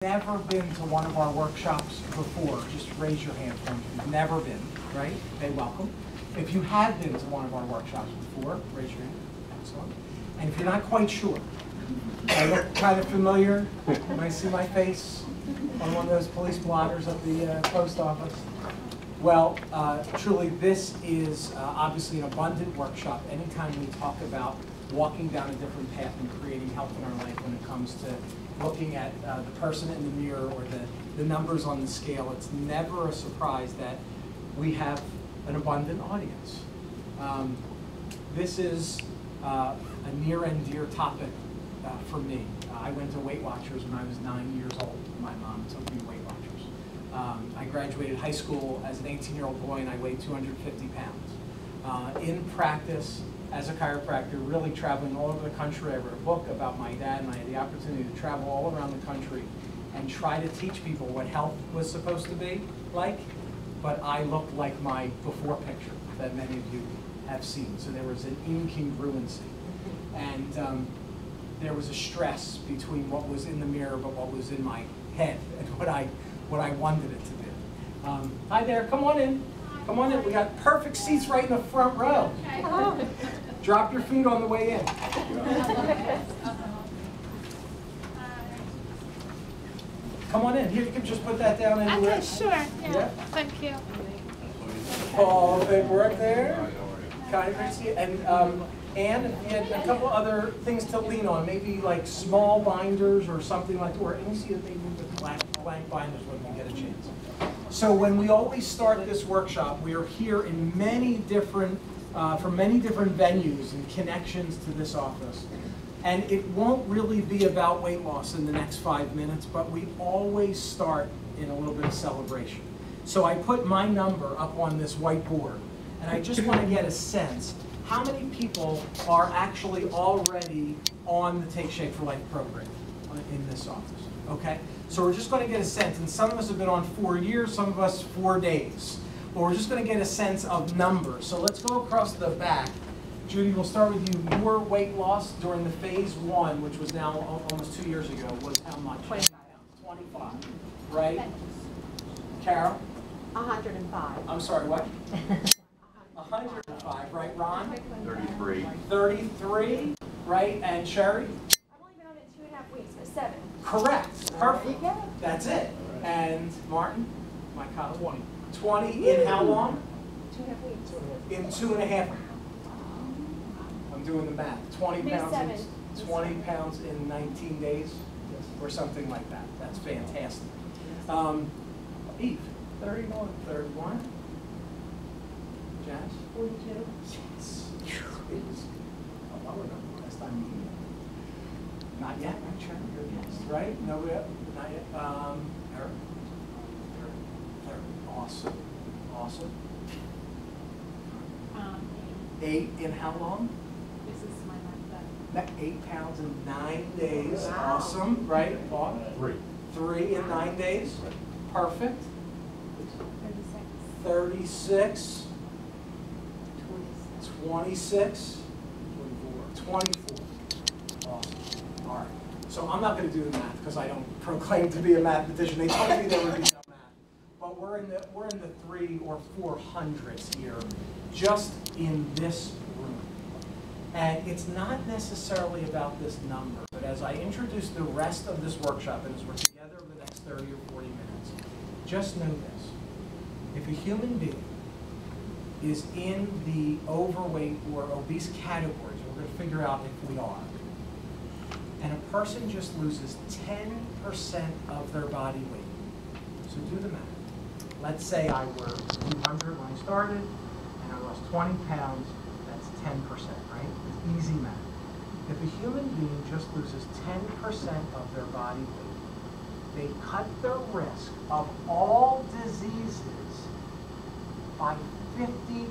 Never been to one of our workshops before, just raise your hand for me. If you've never been, right? Okay, welcome. If you have been to one of our workshops before, raise your hand. Excellent. And if you're not quite sure, I look kind of familiar. You might see my face on one of those police blotters at the post office. Well, truly, this is obviously an abundant workshop. Anytime we talk about walking down a different path and creating health in our life when it comes to looking at the person in the mirror or the numbers on the scale, it's never a surprise that we have an abundant audience. This is a near and dear topic for me. I went to Weight Watchers when I was 9 years old. My mom took me to Weight Watchers. I graduated high school as an 18-year-old boy and I weighed 250 pounds. In practice, as a chiropractor, really traveling all over the country. I wrote a book about my dad, and I had the opportunity to travel all around the country and try to teach people what health was supposed to be like, but I looked like my before picture that many of you have seen. So there was an incongruency, and there was a stress between what was in the mirror but what was in my head and what I wanted it to be. Hi there, come on in. Come on in, we got perfect seats right in the front row. Okay. Drop your feet on the way in. Come on in. Here, you can just put that down anywhere. Okay, sure. Yeah. Thank you. All paperwork there. Kind of great to see you. And Anne, if you had a couple other things to lean on, maybe like small binders or something like that, or you see that they move the blank binders when we get a chance. So when we always start this workshop, we are here in many different, from many different venues and connections to this office. And it won't really be about weight loss in the next 5 minutes, but we always start in a little bit of celebration. So I put my number up on this whiteboard, and I just want to get a sense, how many people are actually already on the Take Shape for Life program in this office? Okay, so we're just going to get a sense, and some of us have been on 4 years, some of us 4 days, but we're just going to get a sense of numbers. So let's go across the back. Judy, we'll start with you. Your weight loss during the phase 1, which was now almost 2 years ago, was how much? 25. 25, right? Carol? 105. I'm sorry, what? 105, right? Ron? 33. 33, right? And Sherry? I've only been on it 2.5 weeks, but 7. Correct. Perfect. That's it. And Martin? My colleague? 20. 20 in how long? 2.5 weeks. In 2.5. I'm doing the math. 20 pounds. 20 pounds in 19 days, or something like that. That's fantastic. Eve? 31. 31. Jazz? 42. Yes. It was a lower number last time you knew. Not yet, right, Sharon? You're yes. Right? No, not yet. Eric? 30. Awesome. Awesome. 8 in how long? This is my birthday. 8 pounds in 9 days. Wow. Awesome, right? Bob? 3. 3 in 9 days. Perfect. 36. 26. 24. Awesome. All right. So I'm not going to do the math because I don't proclaim to be a mathematician. They told me there would be some math, but we're in the 300 or 400s here, just in this room. And it's not necessarily about this number, but as I introduce the rest of this workshop, and as we're together over the next 30 or 40 minutes, just know this. If a human being is in the overweight or obese categories, we're going to figure out if we are, and a person just loses 10% of their body weight, so do the math. Let's say I were 200 when I started, and I lost 20 pounds, that's 10%, right? It's easy math. If a human being just loses 10% of their body weight, they cut the risk of all diseases by 50%.